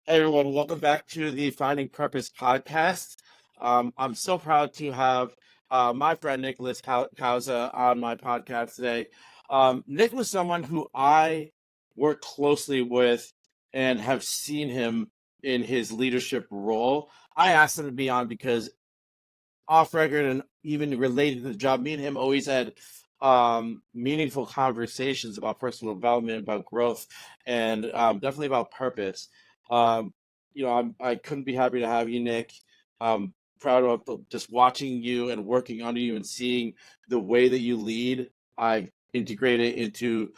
Hey everyone, welcome back to the Finding Purpose podcast. I'm so proud to have my friend Nicholas Causa on my podcast today. Nick was someone who I work closely with and have seen him in his leadership role. I asked him to be on because off record and even related to the job, me and him always had meaningful conversations about personal development, about growth, and definitely about purpose. Um, I couldn't be happy to have you, Nick. Proud of just watching you and working under you and seeing the way that you lead. I integrate it into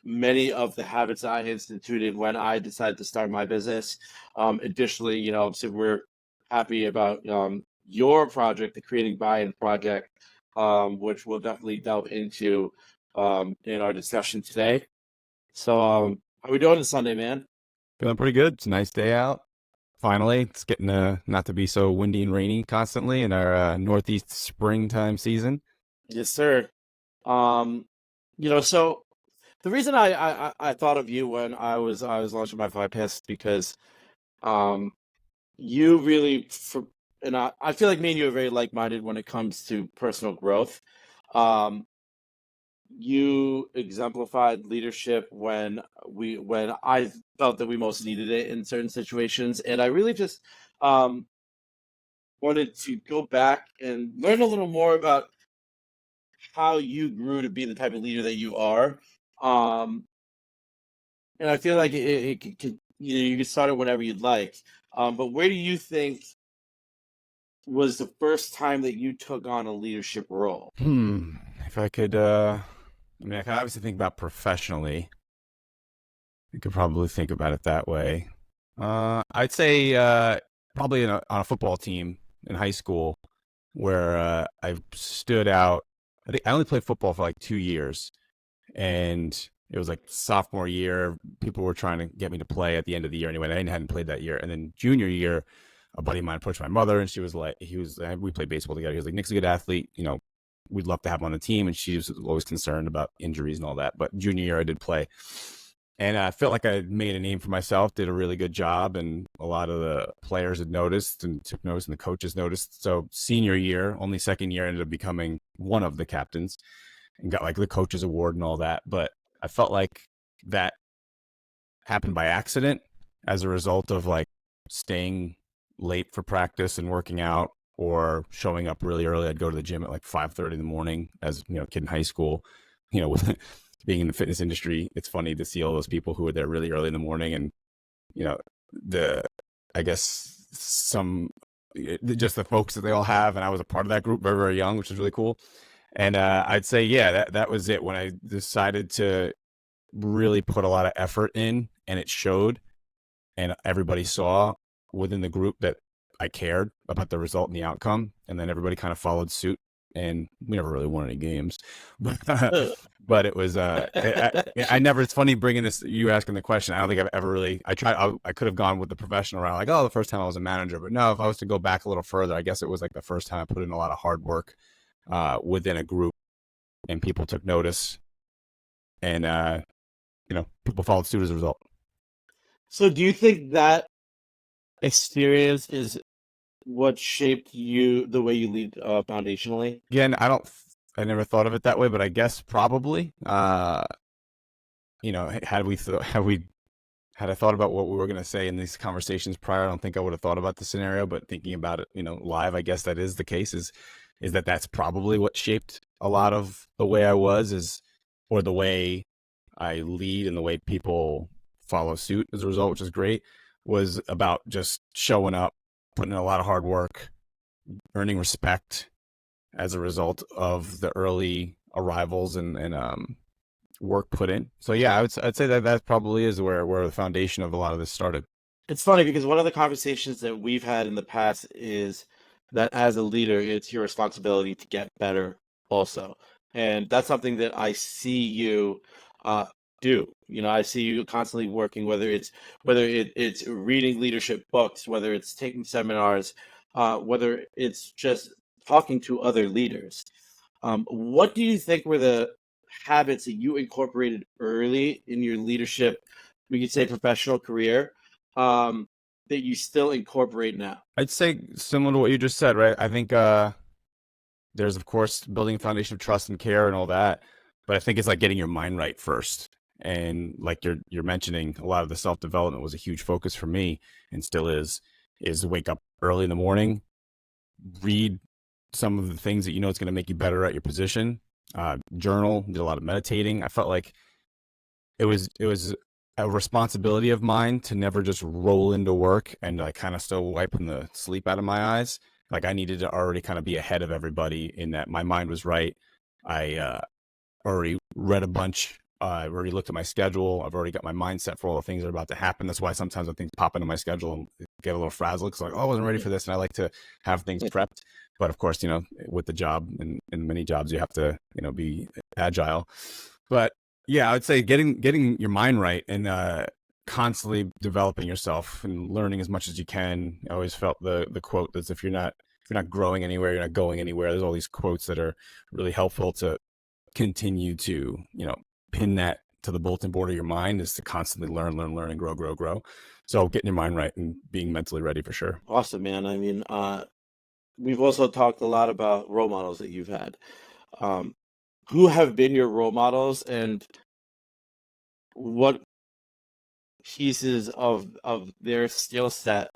many of the habits I instituted when I decided to start my business. Additionally, so we're happy about your project, the Creating Buy-in project, which we'll definitely delve into in our discussion today. So, how we doing this Sunday, man? Feeling pretty good. It's a nice day out. Finally, it's getting not to be so windy and rainy constantly in our northeast springtime season. Yes, sir. Um, so the reason I thought of you when I was launching my podcast is because um, you really and I feel like me and you are very like-minded when it comes to personal growth. Um, you exemplified leadership when I felt that we most needed it in certain situations, and I really just um, wanted to go back and learn a little more about how you grew to be the type of leader that you are. Um, and I feel like it could you can start it whenever you'd like. But where do you think was the first time that you took on a leadership role? Hmm. If I could, I could obviously think about professionally. You could probably think about it that way. I'd say probably on a football team in high school where I stood out. I think I only played football for like 2 years, and it was like sophomore year. People were trying to get me to play at the end of the year anyway. And I hadn't played that year, and then junior year, a buddy of mine approached my mother, and she was like, we played baseball together. He was like, Nick's a good athlete. We'd love to have him on the team. And she was always concerned about injuries and all that. But junior year, I did play. And I felt like I made a name for myself, did a really good job, and a lot of the players had noticed and took notice, and the coaches noticed. So senior year, only second year, I ended up becoming one of the captains and got like the coaches award and all that. But I felt like that happened by accident as a result of like staying late for practice and working out or showing up really early. I'd go to the gym at like 5:30 in the morning as, a kid in high school, with being in the fitness industry. It's funny to see all those people who are there really early in the morning and, you know, the, I guess some, just the folks that they all have. And I was a part of that group very, very young, which is really cool. And I'd say, yeah, that was it when I decided to really put a lot of effort in, and it showed, and everybody saw within the group that I cared about the result and the outcome, and then everybody kind of followed suit, and we never really won any games, but but it was I never. It's funny bringing this, you asking the question. I don't think I've ever really. I could have gone with the professional route, like, oh, the first time I was a manager, but no. If I was to go back a little further, I guess it was like the first time I put in a lot of hard work within a group, and people took notice, and people followed suit as a result. So, do you think that experience is what shaped you the way you lead foundationally? Again, I never thought of it that way, but I guess probably. Had I thought about what we were going to say in these conversations prior, I don't think I would have thought about the scenario. But thinking about it, live, I guess that is the case. Is that's probably what shaped a lot of the way I was, or the way I lead and the way people follow suit as a result, which is great. Was about just showing up, putting in a lot of hard work, earning respect as a result of the early arrivals and work put in. So yeah, I'd say that probably is where the foundation of a lot of this started. It's funny because one of the conversations that we've had in the past is that as a leader, it's your responsibility to get better also. And that's something that I see you uh, do. I see you constantly working, whether it's reading leadership books, whether it's taking seminars, whether it's just talking to other leaders. What do you think were the habits that you incorporated early in your leadership, we could say professional career, um, that you still incorporate now? I'd say similar to what you just said, right? I think there's of course building a foundation of trust and care and all that, but I think it's like getting your mind right first. And like you're mentioning, a lot of the self development was a huge focus for me, and still is wake up early in the morning, read some of the things that you know it's going to make you better at your position, journal, did a lot of meditating. I felt like it was a responsibility of mine to never just roll into work and like kind of still wiping the sleep out of my eyes. Like I needed to already kind of be ahead of everybody in that my mind was right. I already read a bunch. I've already looked at my schedule. I've already got my mindset for all the things that are about to happen. That's why sometimes when things pop into my schedule and get a little frazzled because like, oh, I wasn't ready for this. And I like to have things prepped. But of course, with the job and many jobs, you have to, be agile. But yeah, I would say getting your mind right and constantly developing yourself and learning as much as you can. I always felt the quote that's if you're not growing anywhere, you're not going anywhere. There's all these quotes that are really helpful to continue to, pin that to the bulletin board of your mind is to constantly learn and grow. So getting your mind right and being mentally ready for sure. Awesome, man. I mean, we've also talked a lot about role models that you've had. Who have been your role models, and what pieces of their skill set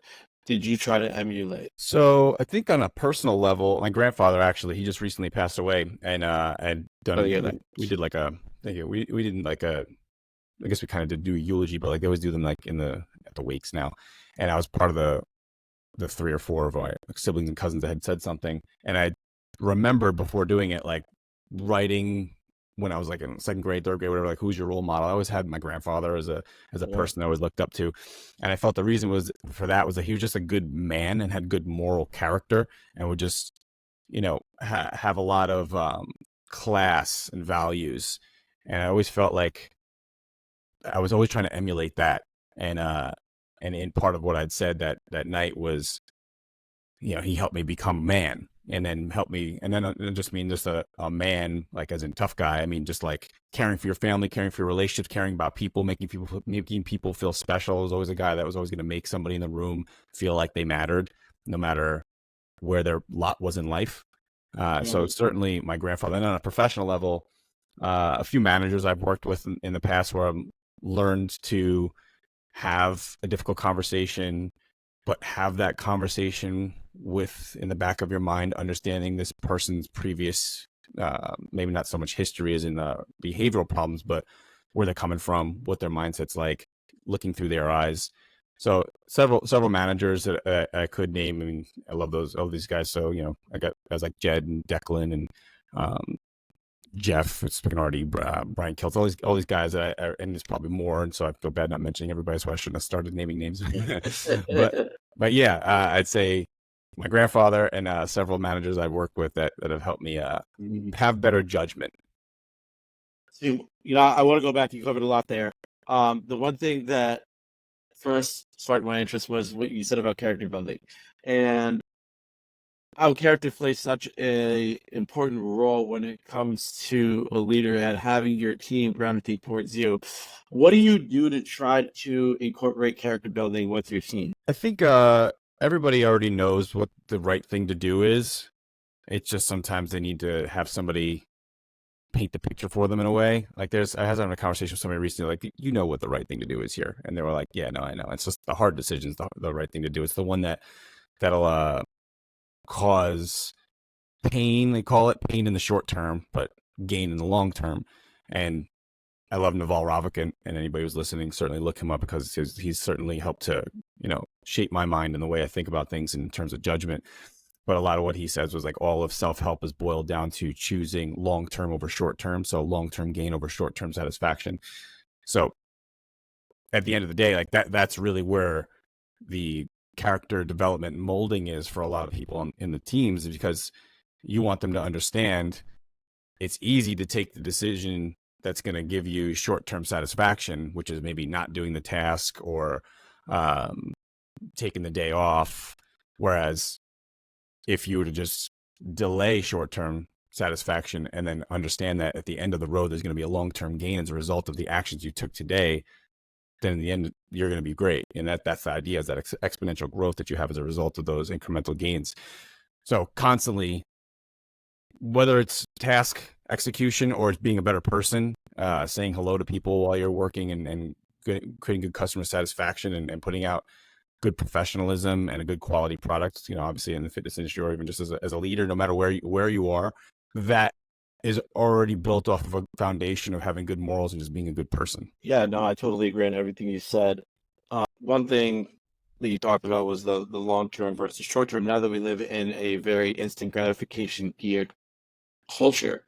did you try to emulate? So I think on a personal level, my grandfather actually, he just recently passed away, and I'd done Oh, yeah, we did like a thank you. We didn't like a I guess we kind of did do a eulogy, but like they always do them like at the wakes now. And I was part of the three or four of my siblings and cousins that had said something, and I remembered before doing it like writing when I was like in second grade, third grade, whatever, like who's your role model? I always had my grandfather as a yeah. person I always looked up to. And I felt the reason was for that was that he was just a good man and had good moral character and would just, have a lot of class and values. And I always felt like I was always trying to emulate that. And in part of what I'd said that night was, he helped me become a man and then helped me. And then I don't just mean just a man, like as in tough guy. I mean, just like caring for your family, caring for your relationships, caring about people, making people feel special. I was always a guy that was always going to make somebody in the room feel like they mattered, no matter where their lot was in life. So certainly my grandfather. And on a professional level, a few managers I've worked with in the past where I've learned to have a difficult conversation, but have that conversation with in the back of your mind, understanding this person's previous, maybe not so much history as in behavioral problems, but where they're coming from, what their mindset's like, looking through their eyes. So several managers that I could name. I mean, I love all these guys. So I got guys like Jed and Declan and Jeff, speaking already, Brian Kiltz, all these guys and there's probably more, and so I feel bad not mentioning everybody, so I shouldn't have started naming names. but yeah, I'd say my grandfather and several managers I've worked with that have helped me have better judgment. So, I want to go back. You covered a lot there. The one thing that first sparked my interest was what you said about character building, and how character plays such a important role when it comes to a leader and having your team gravitate towards you. What do you do to try to incorporate character building with your team? I think everybody already knows what the right thing to do is. It's just sometimes they need to have somebody paint the picture for them in a way. Like I was having a conversation with somebody recently, like, what the right thing to do is here. And they were like, yeah, no, I know. It's just the hard decisions, the right thing to do. It's the one that'll cause pain. They call it pain in the short term, but gain in the long term. And I love Naval Ravikant, and anybody who's listening, certainly look him up because he's certainly helped to, shape my mind and the way I think about things in terms of judgment. But a lot of what he says was like all of self-help is boiled down to choosing long-term over short-term. So long-term gain over short-term satisfaction. So at the end of the day, like that's really where the character development and molding is for a lot of people in the teams, because you want them to understand it's easy to take the decision that's going to give you short-term satisfaction, which is maybe not doing the task or taking the day off. Whereas if you were to just delay short-term satisfaction and then understand that at the end of the road, there's going to be a long-term gain as a result of the actions you took today, then in the end, you're going to be great. And that's the idea, is that exponential growth that you have as a result of those incremental gains. So constantly, whether it's task execution or it's being a better person, saying hello to people while you're working, and creating good customer satisfaction, and putting out good professionalism and a good quality product, obviously in the fitness industry, or even just as a leader, no matter where you are, that is already built off of a foundation of having good morals and just being a good person. Yeah, no, I totally agree on everything you said. One thing that you talked about was the long term versus short term. Now that we live in a very instant gratification geared culture,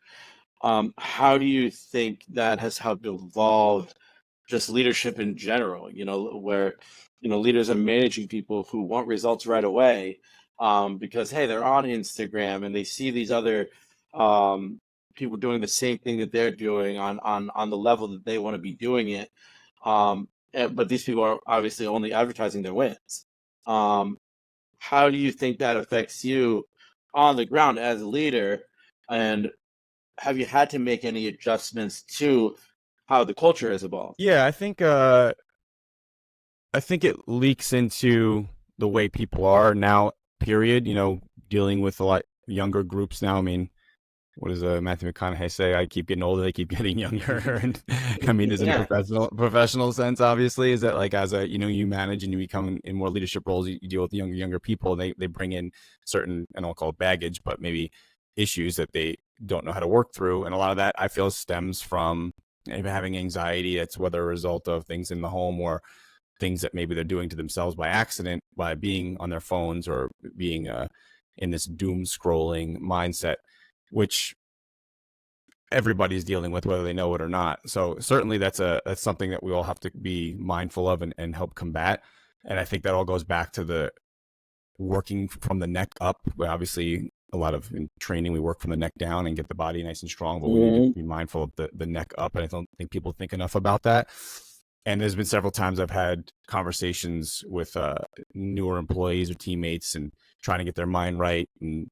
how do you think that has helped evolve just leadership in general? Where leaders are managing people who want results right away, because hey, they're on Instagram and they see these other um, people doing the same thing that they're doing on the level that they want to be doing it. But these people are obviously only advertising their wins. Um, how do you think that affects you on the ground as a leader? And have you had to make any adjustments to how the culture has evolved? Yeah, I think it leaks into the way people are now, period, dealing with a lot younger groups now. I mean, what does Matthew McConaughey say? I keep getting older, they keep getting younger. And I mean, is in a Yeah. professional sense, obviously, is that like, as you manage and you become in more leadership roles, you deal with younger people, and they bring in certain, I don't call it baggage, but maybe issues that they don't know how to work through. And a lot of that, I feel, stems from maybe having anxiety. It's whether a result of things in the home, or things that maybe they're doing to themselves by accident, by being on their phones, or being in this doom scrolling mindset, which everybody's dealing with, whether they know it or not. So certainly that's something that we all have to be mindful of, and help combat. And I think that all goes back to the working from the neck up. Obviously, a lot of in training, we work from the neck down and get the body nice and strong, but we need to be mindful of the neck up. And I don't think people think enough about that. And there's been several times I've had conversations with newer employees or teammates, and trying to get their mind right. And,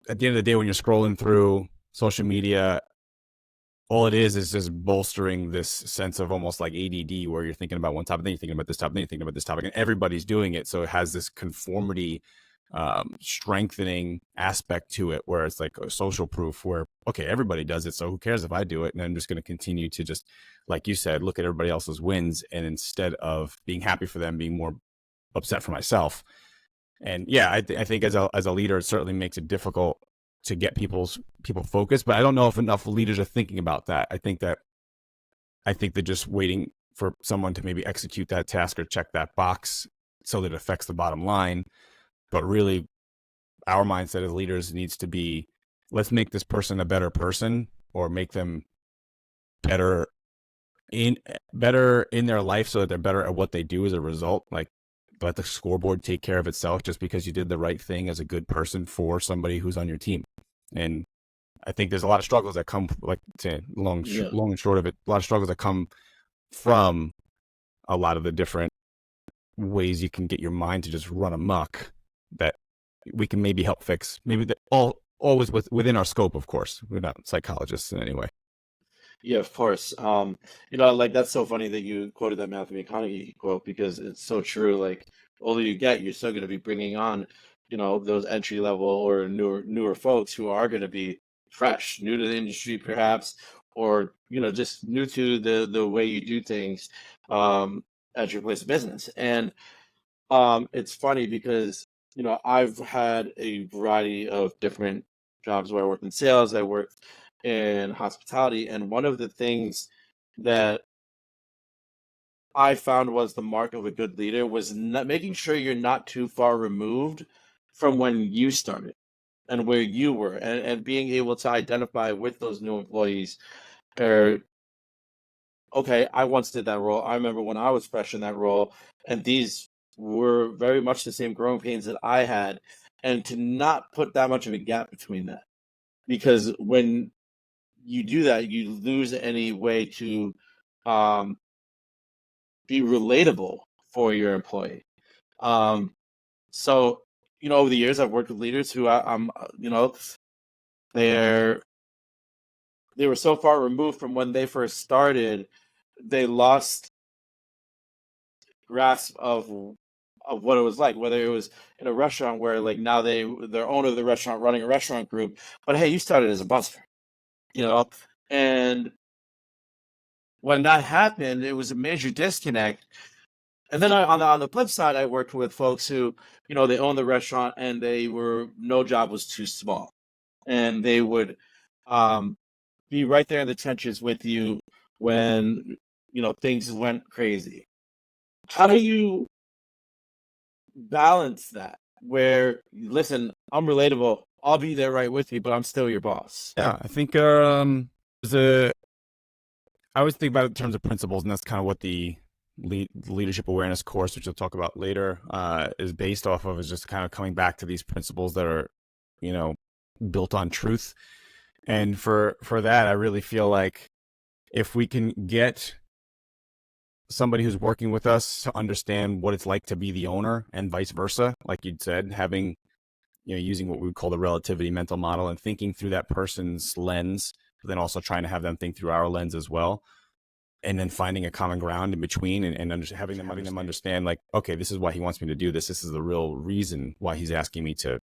at the end of the day, when you're scrolling through social media, all it is just bolstering this sense of almost like ADD, where you're thinking about one topic, then you're thinking about this topic, then you're thinking about this topic, and everybody's doing it. So it has this conformity, strengthening aspect to it, where it's like a social proof, where, okay, everybody does it, so who cares if I do it? And I'm just going to continue to just, like you said, look at everybody else's wins, and instead of being happy for them, being more upset for myself. And yeah, I think as a leader, it certainly makes it difficult to get people focused. But I don't know if enough leaders are thinking about that. I think they're just waiting for someone to maybe execute that task or check that box so that it affects the bottom line. But really, our mindset as leaders needs to be, let's make this person a better person, or make them better in their life, so that they're better at what they do as a result. Like, let the scoreboard take care of itself, just because you did the right thing as a good person for somebody who's on your team. And I think there's a lot of struggles that come, like, to long and short of it, a lot of struggles that come from a lot of the different ways you can get your mind to just run amok, that we can maybe help fix. Maybe that always within our scope, of course. We're not psychologists in any way. Yeah, of course. Like that's so funny that you quoted that Matthew McConaughey quote, because it's so true. Like, the older you get, you're still going to be bringing on, those entry level or newer folks who are going to be fresh, new to the industry, perhaps, or just new to the way you do things at your place of business. And it's funny because I've had a variety of different jobs where I worked in sales, I worked in hospitality, and one of the things that I found was the mark of a good leader was not making sure you're not too far removed from when you started and where you were, and being able to identify with those new employees. Or, okay, I once did that role. I remember when I was fresh in that role, and these were very much the same growing pains that I had, and to not put that much of a gap between that. Because when you do that, you lose any way to um, be relatable for your employee. Um, so, over the years, I've worked with leaders who I'm, they're they were so far removed from when they first started, they lost grasp of what it was like, whether it was in a restaurant where like now they're owner of the restaurant running a restaurant group, but hey, you started as a busser, you know, and when that happened, it was a major disconnect. And then on the flip side, I worked with folks who, you know, they owned the restaurant and they were no job was too small, and they would um, be right there in the trenches with you when you know things went crazy. How do you balance that? Where listen, I'm relatable. I'll be there right with you, but I'm still your boss. Yeah, I think there's I always think about it in terms of principles, and that's kind of what the leadership awareness course, which we'll talk about later, is based off of, is just kind of coming back to these principles that are, you know, built on truth. And for that, I really feel like if we can get somebody who's working with us to understand what it's like to be the owner and vice versa, like you'd said, having, you know, using what we would call the relativity mental model and thinking through that person's lens, but then also trying to have them think through our lens as well. And then finding a common ground in between and having them understand like, okay, this is why he wants me to do this. This is the real reason why he's asking me to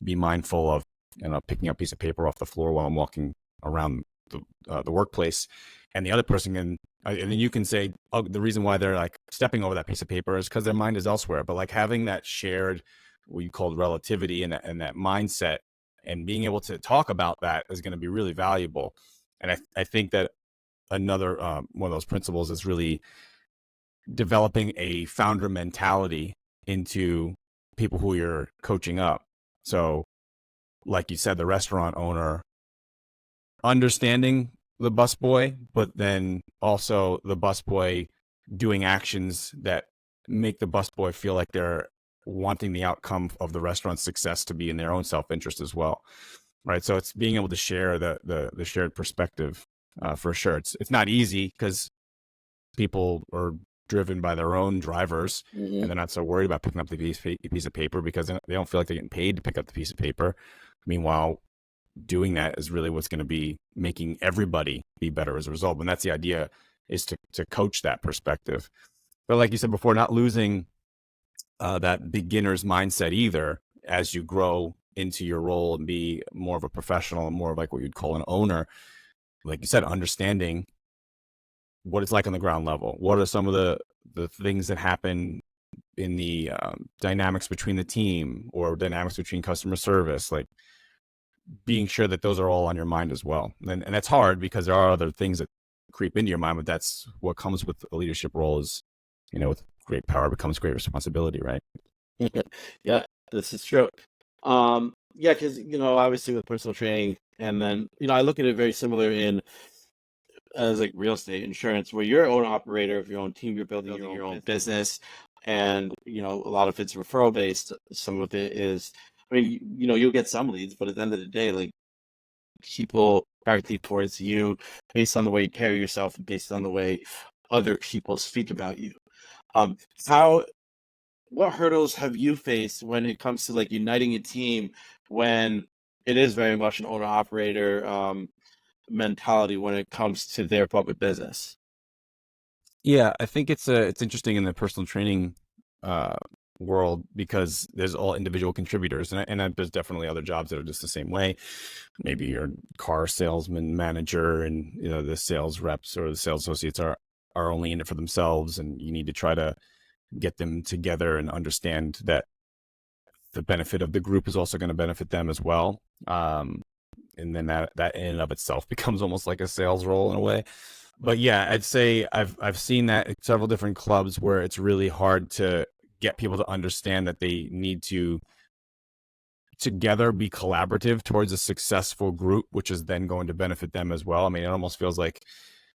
be mindful of, you know, picking up a piece of paper off the floor while I'm walking around the workplace. And the other person can, and then you can say, oh, the reason why they're like stepping over that piece of paper is because their mind is elsewhere. But like having that shared, what you called relativity and that mindset and being able to talk about that is going to be really valuable. And I think that another one of those principles is really developing a founder mentality into people who you're coaching up. So like you said, the restaurant owner understanding the busboy, but then also the busboy doing actions that make the busboy feel like they're wanting the outcome of the restaurant's success to be in their own self-interest as well. Right. So it's being able to share the shared perspective. For sure. It's not easy because people are driven by their own drivers and they're not so worried about picking up the piece of paper because they don't feel like they're getting paid to pick up the piece of paper. Meanwhile, doing that is really what's going to be making everybody be better as a result. And that's the idea, is to coach that perspective. But like you said before, not losing that beginner's mindset either as you grow into your role and be more of a professional and more of like what you'd call an owner. Like you said, understanding what it's like on the ground level. What are some of the things that happen in the dynamics between the team or dynamics between customer service, like being sure that those are all on your mind as well. And that's hard because there are other things that creep into your mind, but that's what comes with a leadership role is, you know, with great power becomes great responsibility, right? Yeah, this is true. Yeah, because you know, obviously with personal training, and then you know, I look at it very similar in as like real estate insurance, where you're an owner operator of your own team, you're building your own business, and you know, a lot of it's referral based. Some of it is, I mean, you know, you'll get some leads, but at the end of the day, like people gravitate towards you based on the way you carry yourself, and based on the way other people speak about you. How what hurdles have you faced when it comes to like uniting a team when it is very much an owner operator mentality when it comes to their public business? Yeah, I think it's interesting in the personal training uh, world because there's all individual contributors, and there's definitely other jobs that are just the same way. Maybe you're a car salesman, manager, and you know the sales reps or the sales associates are only in it for themselves, and you need to try to get them together and understand that the benefit of the group is also going to benefit them as well. And then that in and of itself becomes almost like a sales role in a way. But yeah, I'd say I've seen that at several different clubs where it's really hard to get people to understand that they need to together be collaborative towards a successful group, which is then going to benefit them as well. I mean, it almost feels like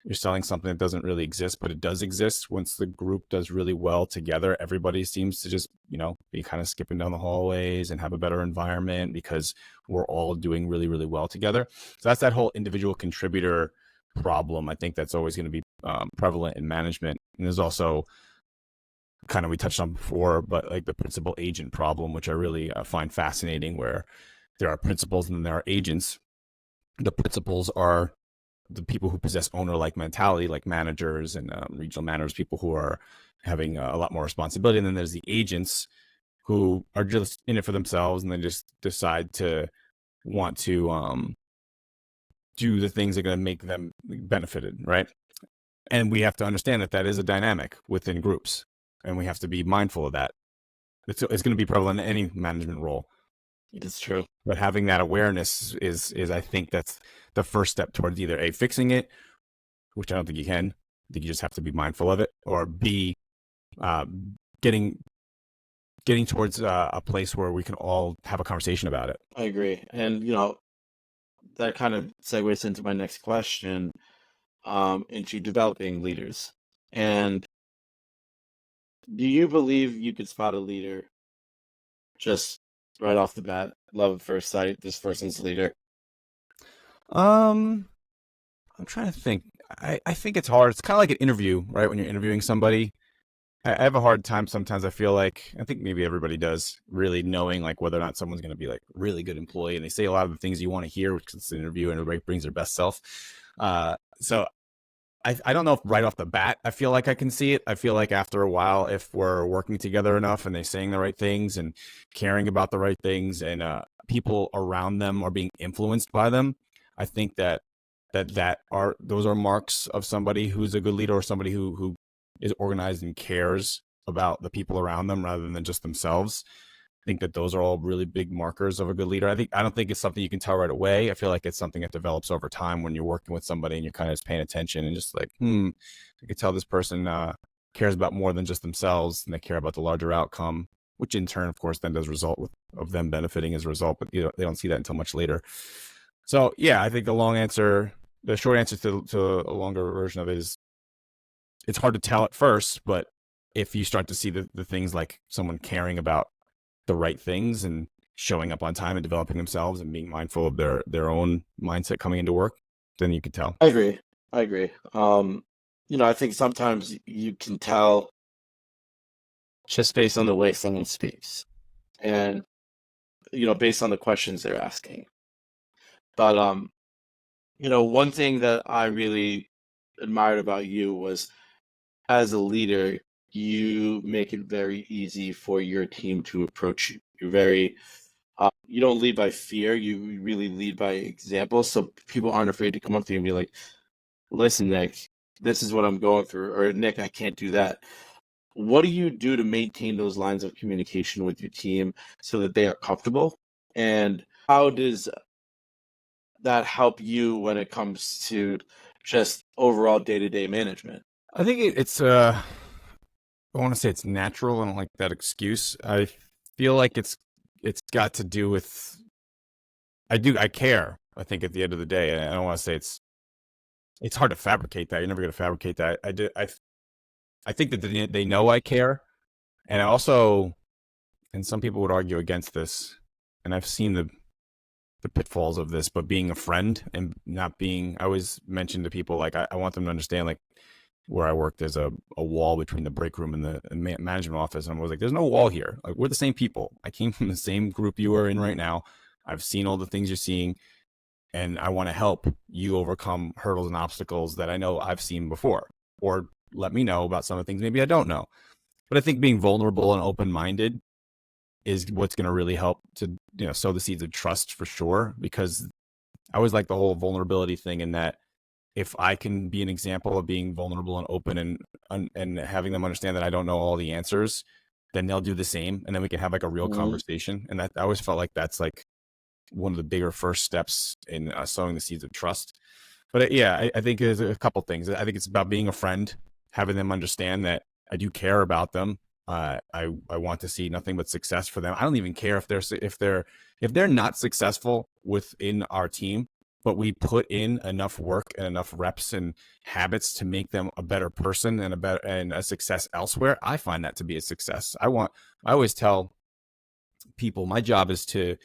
you're selling something that doesn't really exist, but it does exist. Once the group does really well together, everybody seems to just, you know, be kind of skipping down the hallways and have a better environment because we're all doing really, really well together. So that's that whole individual contributor problem. I think that's always going to be prevalent in management. And there's also kind of, we touched on before, but like the principal agent problem, which I really find fascinating, where there are principals and there are agents. The principals are the people who possess owner-like mentality, like managers and regional managers, people who are having a lot more responsibility. And then there's the agents who are just in it for themselves, and then just decide to want to do the things that are going to make them benefited, right? And we have to understand that that is a dynamic within groups, and we have to be mindful of that. It's going to be prevalent in any management role. It's true. But having that awareness is I think that's the first step towards either A, fixing it, which I don't think you can. I think you just have to be mindful of it, or B, getting towards a place where we can all have a conversation about it. I agree. And, that kind of segues into my next question, into developing leaders. And do you believe you could spot a leader just right off the bat, love at first sight, this person's leader? I'm trying to think. I think it's hard. It's kind of like an interview, right? When you're interviewing somebody, I have a hard time sometimes. I feel like, I think maybe everybody does, really knowing like whether or not someone's going to be like really good employee, and they say a lot of the things you want to hear, which is an interview, and everybody brings their best self. So I don't know if right off the bat I feel like I can see it. I feel like after a while, if we're working together enough and they're saying the right things and caring about the right things, and people around them are being influenced by them, I think that those are marks of somebody who's a good leader, or somebody who is organized and cares about the people around them rather than just themselves. I think that those are all really big markers of a good leader. I don't think it's something you can tell right away. I feel like it's something that develops over time when you're working with somebody and you're kind of just paying attention and just like, I could tell this person cares about more than just themselves, and they care about the larger outcome, which in turn, of course, then does result of them benefiting as a result. But they don't see that until much later. So yeah, I think the short answer to a longer version of it is, it's hard to tell at first, but if you start to see the things like someone caring about the right things and showing up on time and developing themselves and being mindful of their own mindset coming into work, then you can tell. I agree. I think sometimes you can tell just based on the way someone speaks and, based on the questions they're asking. But, one thing that I really admired about you was, as a leader, you make it very easy for your team to approach you. You don't lead by fear, you really lead by example. So people aren't afraid to come up to you and be like, listen, Nick, this is what I'm going through, or Nick, I can't do that. What do you do to maintain those lines of communication with your team so that they are comfortable? And how does that help you when it comes to just overall day-to-day management? I think it's I want to say it's natural. I don't like that excuse. I feel like it's got to do with, I care. I think at the end of the day, I don't want to say it's hard to fabricate that. You're never going to fabricate that. I think that they know I care. And I also, and some people would argue against this, and I've seen the pitfalls of this, but being a friend and not being, I always mention to people, like, I want them to understand, like, where I work, there's a wall between the break room and the management office. And I was like, there's no wall here. Like, we're the same people. I came from the same group you are in right now. I've seen all the things you're seeing, and I want to help you overcome hurdles and obstacles that I know I've seen before, or let me know about some of the things maybe I don't know. But I think being vulnerable and open-minded is what's going to really help to, sow the seeds of trust, for sure. Because I always like the whole vulnerability thing, in that if I can be an example of being vulnerable and open and having them understand that I don't know all the answers, then they'll do the same, and then we can have like a real conversation. And that, I always felt like that's like one of the bigger first steps in sowing the seeds of trust. But I think there's a couple things. I think it's about being a friend, having them understand that I do care about them. I want to see nothing but success for them. I don't even care if they're not successful within our team, but we put in enough work and enough reps and habits to make them a better person and a success elsewhere. I find that to be a success. I always tell people, my job is to,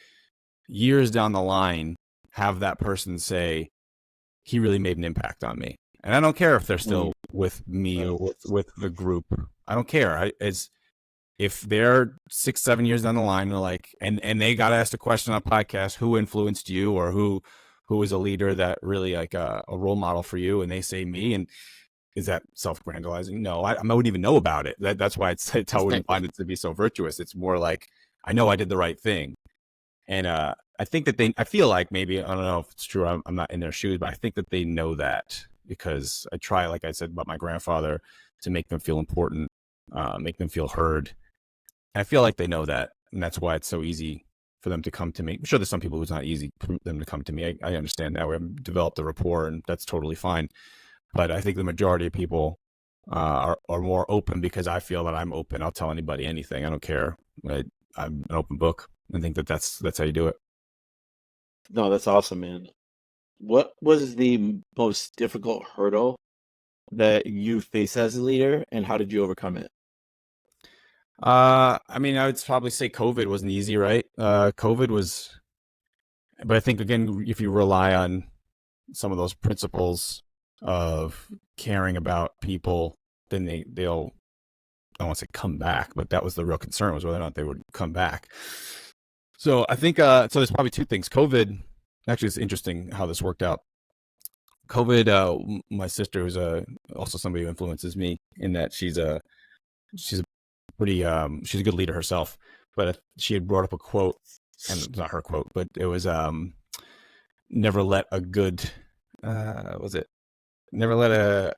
years down the line, have that person say, he really made an impact on me. And I don't care if they're still with me or with the group. I don't care. If they're 6-7 years down the line, they're like, and they got asked a question on a podcast, who influenced you, or who who is a leader that really like a role model for you, and they say me, and is that self-aggrandizing? No, I wouldn't even know about it. That's why I wouldn't find it to be so virtuous. It's more like I know I did the right thing, and I think that I feel like maybe, I don't know if it's true. I'm not in their shoes, but I think that they know that because I try, like I said about my grandfather, to make them feel important, make them feel heard. I feel like they know that, and that's why it's so easy for them to come to me. I'm sure there's some people who's not easy for them to come to me. I understand that. We've developed a rapport, and that's totally fine. But I think the majority of people are more open because I feel that I'm open. I'll tell anybody anything. I don't care. I'm an open book. I think that's how you do it. No, that's awesome, man. What was the most difficult hurdle that you faced as a leader, and how did you overcome it? I mean, I would probably say COVID wasn't easy, right? COVID was, but I think again, if you rely on some of those principles of caring about people, then they'll, I don't want to say come back, but that was the real concern, was whether or not they would come back. So I think so. There's probably two things. COVID, actually, it's interesting how this worked out. COVID, my sister, who's also somebody who influences me in that she's a pretty she's a good leader herself, but she had brought up a quote, and it's not her quote, but it was never let a good was it never let a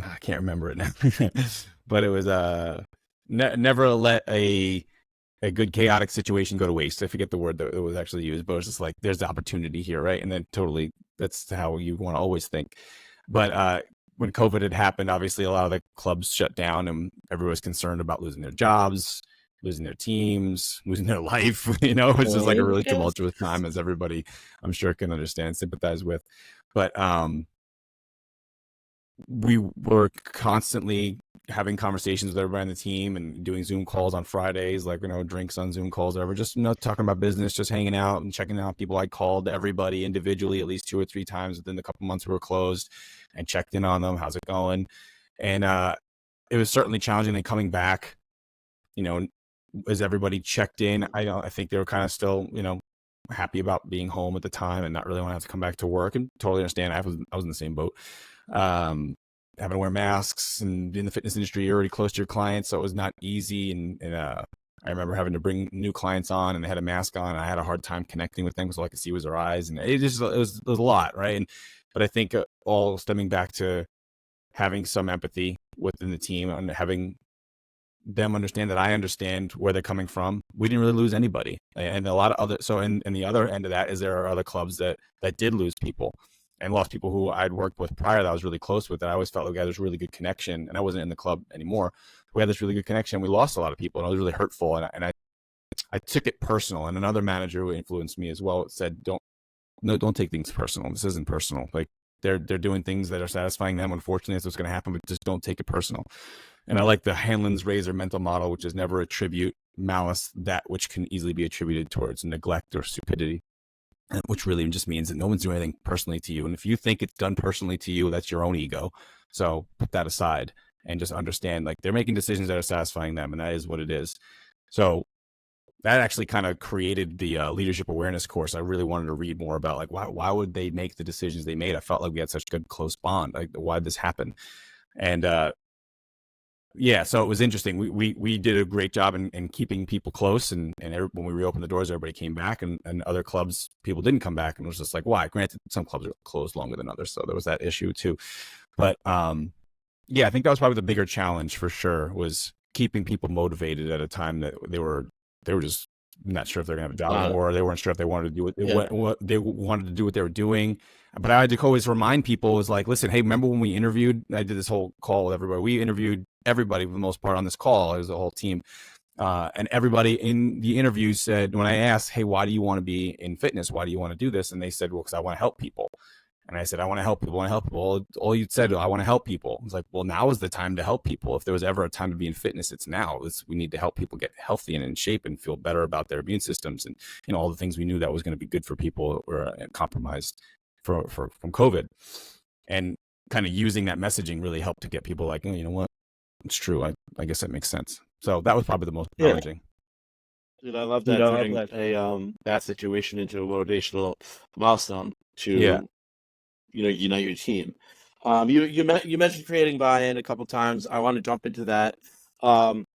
I can't remember it now, but it was never let a good chaotic situation go to waste. I forget the word that it was actually used, but it was just like there's the opportunity here, right? And then totally that's how you want to always think. But when COVID had happened, obviously a lot of the clubs shut down, and everyone was concerned about losing their jobs, losing their teams, losing their life. You know, it was just like a really Yes. tumultuous time, as everybody I'm sure can understand, sympathize with. But we were constantly having conversations with everybody on the team and doing Zoom calls on Fridays, like, drinks on Zoom calls, whatever, just, talking about business, just hanging out and checking out people. I called everybody individually at least 2 or 3 times within the couple months we were closed and checked in on them. How's it going? And it was certainly challenging. Then coming back, as everybody checked in, I think they were kind of still, happy about being home at the time and not really want to have to come back to work, and totally understand. I was in the same boat. Having to wear masks, and in the fitness industry, you're already close to your clients, so it was not easy. And I remember having to bring new clients on, and they had a mask on, and I had a hard time connecting with them because all I could see was their eyes, and it was a lot, right? But I think all stemming back to having some empathy within the team and having them understand that I understand where they're coming from. We didn't really lose anybody, and a lot of other. So, and the other end of that is there are other clubs that did lose people and lost people who I'd worked with prior that I was really close with. That I always felt like we had this really good connection, and I wasn't in the club anymore. We had this really good connection. We lost a lot of people, and it was really hurtful. And I took it personal. And another manager who influenced me as well said, don't take things personal. This isn't personal. Like they're doing things that are satisfying them. Unfortunately, that's what's going to happen, but just don't take it personal. And I like the Hanlon's razor mental model, which is never attribute malice that which can easily be attributed towards neglect or stupidity, which really just means that no one's doing anything personally to you. And if you think it's done personally to you, that's your own ego. So put that aside and just understand, like, they're making decisions that are satisfying them, and that is what it is. So that actually kind of created the leadership awareness course. I really wanted to read more about, like, why would they make the decisions they made? I felt like we had such good close bond. Like, why did this happen? And yeah, so it was interesting. We did a great job in keeping people close, and when we reopened the doors, everybody came back, and other clubs, people didn't come back, and it was just like, why? Granted, some clubs are closed longer than others, so there was that issue too. But yeah, I think that was probably the bigger challenge for sure, was keeping people motivated at a time that they were just not sure if they're gonna have a job anymore, or they weren't sure if they wanted to do what they wanted to do what they were doing. But I had to always remind people, was like, listen, hey, remember when we interviewed? I did this whole call with everybody. We interviewed everybody for the most part on this call. It was a whole team. And everybody in the interview said, when I asked, hey, why do you want to be in fitness? Why do you want to do this? And they said, well, because I want to help people. And I said, I want to help people. I want to help people. All you said, I want to help people. It's like, well, now is the time to help people. If there was ever a time to be in fitness, it's now. We need to help people get healthy and in shape and feel better about their immune systems, and all the things we knew that was going to be good for people that were compromised from COVID. And kind of using that messaging really helped to get people like, oh, you know what? It's true. I guess that makes sense. So that was probably the most challenging. Dude, I love that turning a that situation into a motivational milestone Yeah. to unite your team. You mentioned creating buy-in a couple times. I want to jump into that. Um,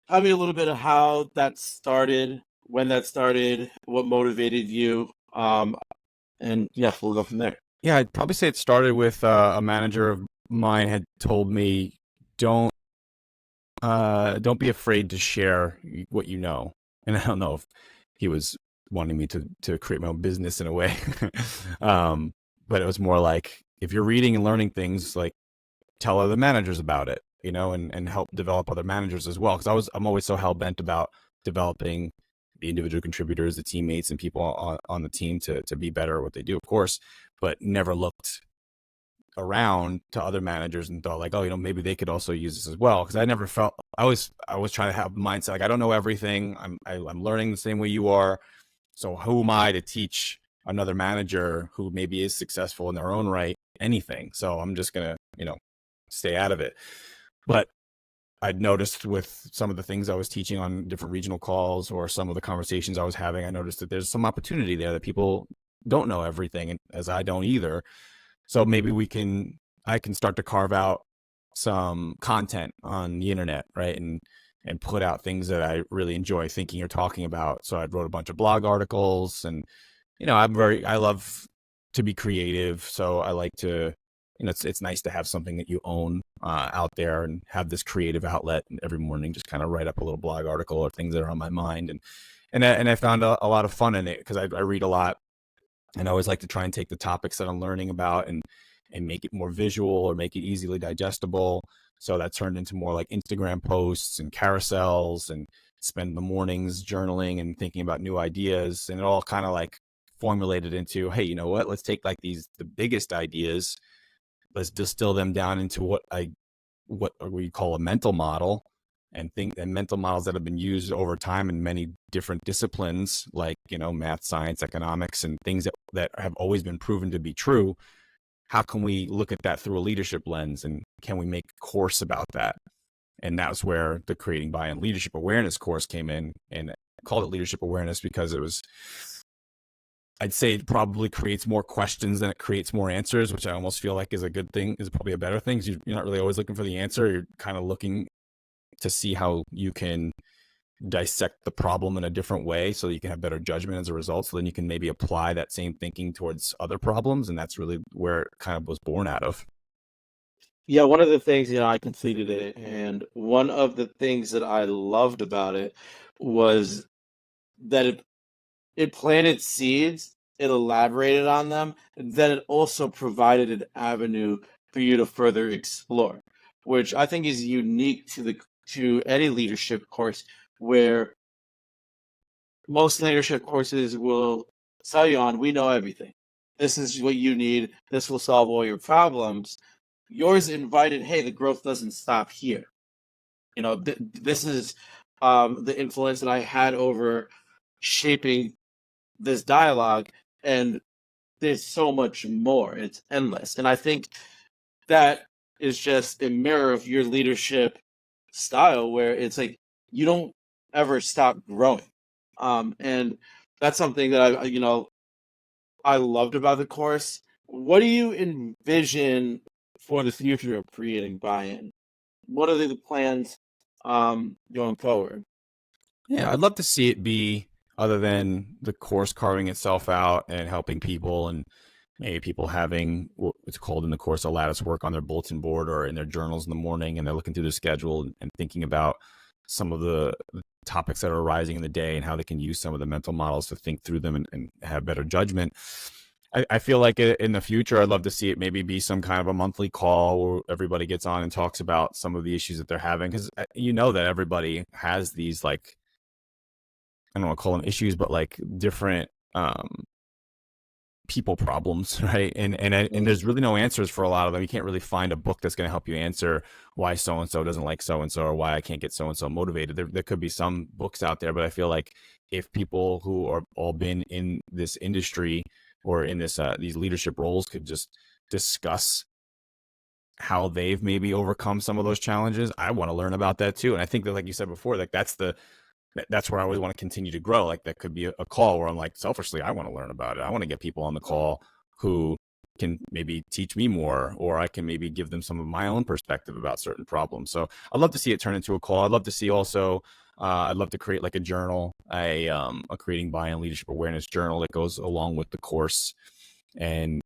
Tell me a little bit of how that started, when that started, what motivated you, and yeah, we'll go from there. Yeah, I'd probably say it started with a manager of mine had told me, don't don't be afraid to share what you know. And I don't know if he was wanting me to create my own business in a way. um, but it was more like, if you're reading and learning things, like, tell other managers about it, and help develop other managers as well. Because I'm always so hell bent about developing the individual contributors, the teammates, and people on the team to be better at what they do, of course, but never looked around to other managers and thought, like, oh, maybe they could also use this as well. Because I never felt, I was trying to have a mindset like, I don't know everything. I'm learning the same way you are. So who am I to teach another manager who maybe is successful in their own right anything? So I'm just gonna stay out of it. But I'd noticed with some of the things I was teaching on different regional calls, or some of the conversations I was having, I noticed that there's some opportunity there, that people don't know everything, as I don't either. So maybe I can start to carve out some content on the internet, right? And put out things that I really enjoy thinking or talking about. So I wrote a bunch of blog articles, and I love to be creative. So I like to, it's nice to have something that you own out there, and have this creative outlet, and every morning just kind of write up a little blog article or things that are on my mind. And I found a lot of fun in it, because I read a lot, and I always like to try and take the topics that I'm learning about, and make it more visual, or make it easily digestible. So that turned into more like Instagram posts and carousels, and spend the mornings journaling and thinking about new ideas. And it all kind of like formulated into, hey, you know what? Let's take like the biggest ideas, let's distill them down into what we call a mental model, and mental models that have been used over time in many different disciplines, like math, science, economics, and things that have always been proven to be true. How can we look at that through a leadership lens, and can we make a course about that? And that's where the Creating Buy-in Leadership Awareness course came in. And I called it Leadership Awareness because I'd say it probably creates more questions than it creates more answers, which I almost feel like is a good thing, is probably a better thing. You're not really always looking for the answer. You're kind of looking to see how you can dissect the problem in a different way, so that you can have better judgment as a result. So then you can maybe apply that same thinking towards other problems. And that's really where it kind of was born out of. Yeah, one of the things, I completed it, and one of the things that I loved about it was that it planted seeds, it elaborated on them, and then it also provided an avenue for you to further explore, which I think is unique to any leadership course, where most leadership courses will sell you on, we know everything. This is what you need. This will solve all your problems. Yours invited, hey, the growth doesn't stop here. This is the influence that I had over shaping this dialogue, and there's so much more. It's endless. And I think that is just a mirror of your leadership style, where it's like you don't ever stop growing. And that's something that I loved about the course. What do you envision for the future of creating buy-in? What are the plans going forward? Yeah, I'd love to see it be other than the course carving itself out and helping people, and maybe people having what's called in the course a lattice work on their bulletin board or in their journals in the morning, and they're looking through their schedule, and thinking about some of the topics that are arising in the day, and how they can use some of the mental models to think through them, and have better judgment. I feel like in the future, I'd love to see it maybe be some kind of a monthly call where everybody gets on and talks about some of the issues that they're having. Because that everybody has these, like, I don't want to call them issues, but like different people problems, right? And there's really no answers for a lot of them. You can't really find a book that's going to help you answer why so and so doesn't like so and so, or why I can't get so and so motivated. There could be some books out there, but I feel like if people who are all been in this industry, or in this these leadership roles, could just discuss how they've maybe overcome some of those challenges, I want to learn about that too. And I think that, like you said before, like that's that's where I always want to continue to grow. Like that could be a call where I'm like, selfishly, I want to learn about it. I want to get people on the call who can maybe teach me more, or I can maybe give them some of my own perspective about certain problems. So I'd love to see it turn into a call. I'd love to see also, I'd love to create like a journal, a creating buy-in leadership awareness journal that goes along with the course, and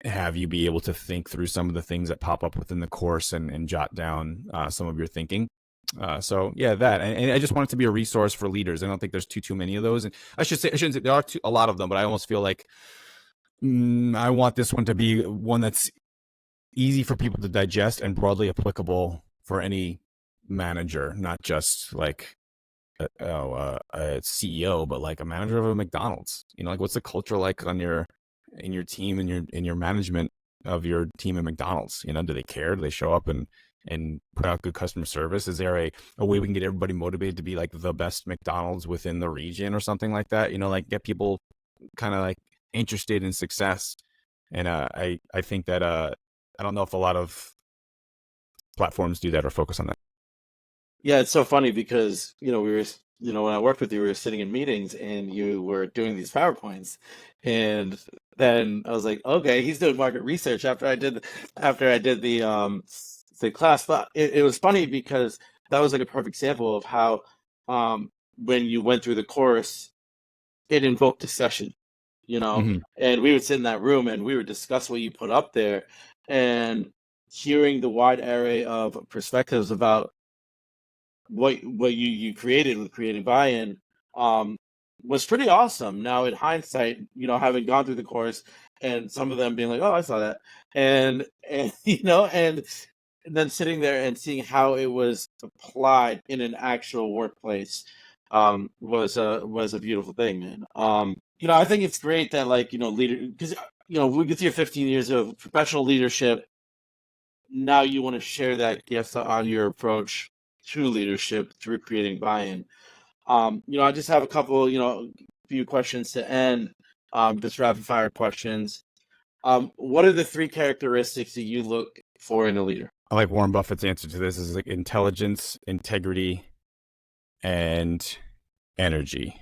have you be able to think through some of the things that pop up within the course, and jot down some of your thinking. So yeah, that, and I just want it to be a resource for leaders. I don't think there's too many of those, and I shouldn't say there are a lot of them, but I almost feel like I want this one to be one that's easy for people to digest and broadly applicable for any manager, not just like a CEO, but like a manager of a McDonald's. Like what's the culture like on in your team and in your management of your team at McDonald's? Do they care? Do they show up and put out good customer service? Is there a way we can get everybody motivated to be like the best McDonald's within the region or something like that? Like get people kind of like interested in success. And I think that I don't know if a lot of platforms do that or focus on that. Yeah, it's so funny because, when I worked with you, we were sitting in meetings and you were doing these PowerPoints. And then I was like, okay, he's doing market research after I did the class. But it was funny because that was like a perfect example of how when you went through the course, it invoked discussion, Mm-hmm. and we would sit in that room and we would discuss what you put up there, and hearing the wide array of perspectives about what you created with creating buy-in um was pretty awesome. Now in hindsight, having gone through the course and some of them being like, oh, I saw that, and and then sitting there and seeing how it was applied in an actual workplace was a beautiful thing, man. I think it's great that, like, leader, because we get to your 15 years of professional leadership. Now you want to share that gift on your approach to leadership through creating buy-in. I just have a couple, few questions to end, just rapid fire questions. What are the three characteristics that you look for in a leader? I like Warren Buffett's answer to this is like intelligence, integrity, and energy.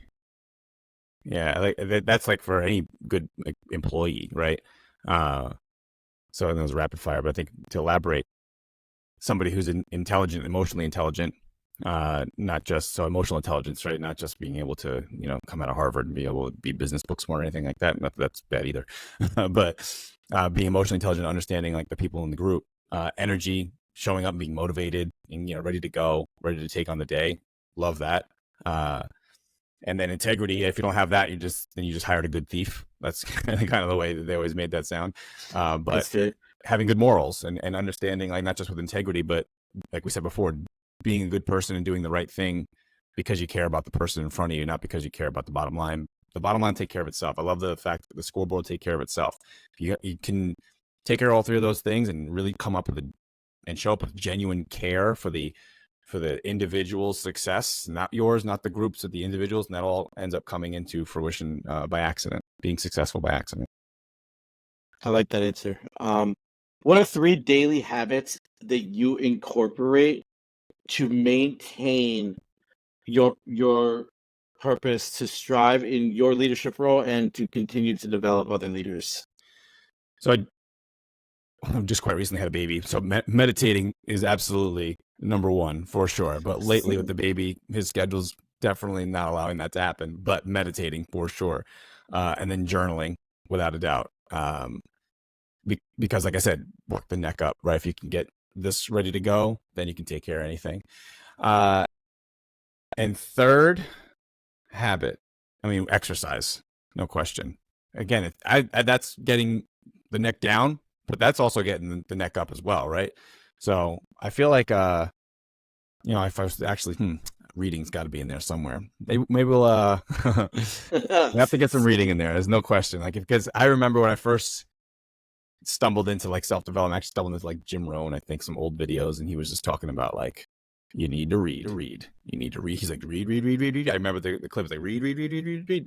Yeah, like that's like for any good employee, right? So that was rapid fire, but I think to elaborate, somebody who's intelligent, emotionally intelligent, not just so emotional intelligence, right? Not just being able to, come out of Harvard and be able to be business book smart or anything like that. Not that that's bad either, but being emotionally intelligent, understanding like the people in the group, energy, showing up, and being motivated, and ready to go, ready to take on the day. Love that. And then integrity. If you don't have that, you just hired a good thief. That's kind of the way that they always made that sound. But having good morals and understanding, like not just with integrity, but like we said before, being a good person and doing the right thing because you care about the person in front of you, not because you care about the bottom line. The bottom line take care of itself. I love the fact that the scoreboard take care of itself. You can take care of all three of those things and really come up with and show up with genuine care for the individual's success, not yours, not the groups of the individuals, and that all ends up coming into fruition by accident, being successful by accident. I like that answer. What are three daily habits that you incorporate to maintain your purpose, to strive in your leadership role, and to continue to develop other leaders? So I just quite recently had a baby, so meditating is absolutely number one for sure. But lately with the baby, his schedule's definitely not allowing that to happen. But meditating for sure, and then journaling without a doubt. Because like I said, work the neck up, right? If you can get this ready to go, then you can take care of anything. And third habit, exercise, no question. Again, that's getting the neck down, but that's also getting the neck up as well, right? So I feel like, if I was actually, reading's got to be in there somewhere. Maybe we'll we have to get some reading in there. There's no question. Like, because I remember when I first stumbled into like self-development, I actually stumbled into like Jim Rohn, I think, some old videos, and he was just talking about like, you need to read. You need to read. He's like, read. I remember the clip was like, read.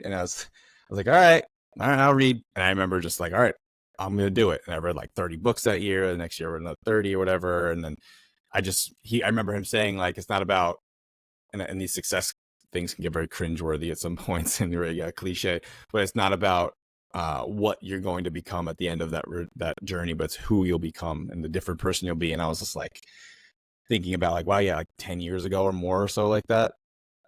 And I was like, all right, I'll read. And I remember just like, all right, I'm going to do it. And I read like 30 books that year. The next year I read another 30 or whatever. And then I remember him saying like, it's not about, and these success things can get very cringeworthy at some points and very cliche, but it's not about what you're going to become at the end of that journey, but it's who you'll become and the different person you'll be. And I was just like thinking about like, wow, yeah, like 10 years ago or more or so like that,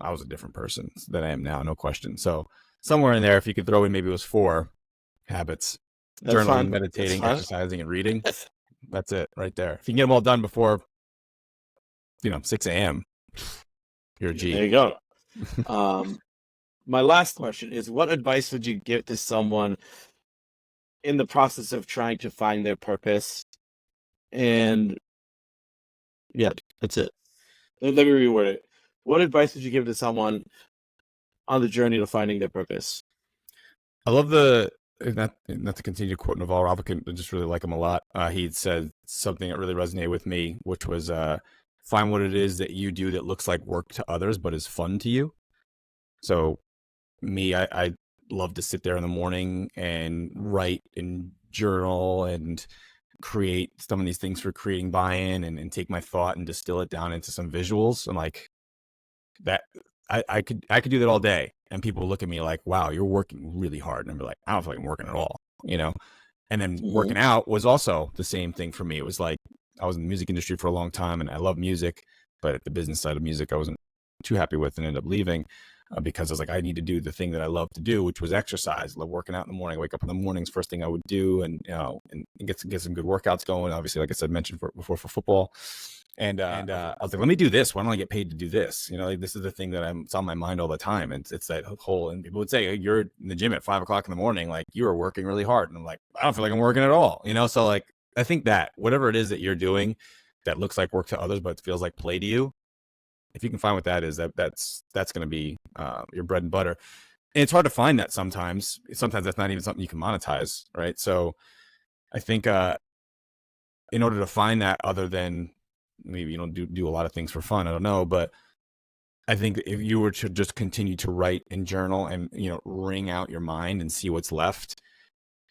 I was a different person than I am now, no question. So somewhere in there, if you could throw in, maybe it was 4 habits: That's journaling, fine. meditating, That's fine. exercising, and reading. That's it right there. If you can get them all done before, 6 a.m., you're a G. There you go. My last question is, what advice would you give to someone in the process of trying to find their purpose? And yeah, that's it. Let me reword it. What advice would you give to someone on the journey to finding their purpose? I love not to continue to quote Naval Ravikant, I just really like him a lot. He said something that really resonated with me, which was find what it is that you do that looks like work to others but is fun to you. So me, I love to sit there in the morning and write and journal and create some of these things for creating buy-in, and take my thought and distill it down into some visuals. And like that, I could do that all day, and people look at me like, wow, you're working really hard. And I'm like, I don't feel like I'm working at all, And then working out was also the same thing for me. It was like, I was in the music industry for a long time and I love music, but at the business side of music, I wasn't too happy with and ended up leaving. Because I was like, I need to do the thing that I love to do, which was exercise. I love working out in the morning. I wake up in the mornings, first thing I would do, and and get some good workouts going. Obviously, like I said, mentioned before for football. And I was like, let me do this. Why don't I get paid to do this? Like this is the thing that it's on my mind all the time. And it's that whole, and people would say, you're in the gym at 5 o'clock in the morning, like you are working really hard. And I'm like, I don't feel like I'm working at all. So like, I think that whatever it is that you're doing that looks like work to others, but it feels like play to you, if you can find what that is, that's going to be your bread and butter. And it's hard to find that sometimes. Sometimes that's not even something you can monetize, right? So I think in order to find that, other than maybe you don't do a lot of things for fun, I don't know, but I think if you were to just continue to write and journal and wring out your mind and see what's left,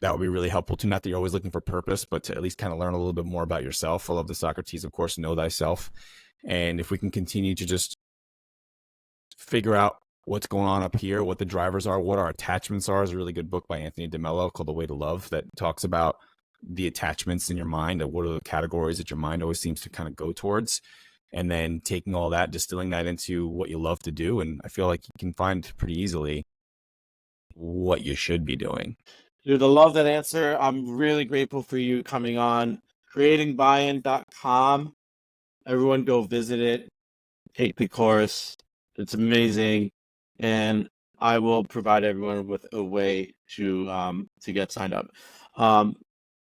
that would be really helpful too. Not that you're always looking for purpose, but to at least kind of learn a little bit more about yourself. I love the Socrates, of course, know thyself. And if we can continue to just figure out what's going on up here, what the drivers are, what our attachments are, is a really good book by Anthony DeMello called The Way to Love that talks about the attachments in your mind, and what are the categories that your mind always seems to kind of go towards, and then taking all that, distilling that into what you love to do. And I feel like you can find pretty easily what you should be doing. Dude, I love that answer. I'm really grateful for you coming on. creatingbuyin.com. Everyone go visit it. Take the course. It's amazing. And I will provide everyone with a way to get signed up.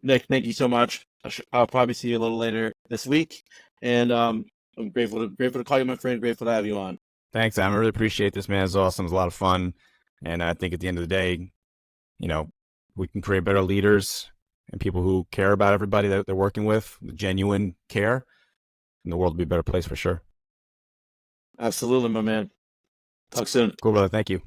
Nick, thank you so much. I'll probably see you a little later this week. And I'm grateful to call you my friend, grateful to have you on. Thanks, Sam. I really appreciate this, man. It's awesome. It's a lot of fun. And I think at the end of the day, we can create better leaders and people who care about everybody that they're working with, the genuine care, and the world will be a better place for sure. Absolutely, my man. Talk soon. Cool, brother. Thank you.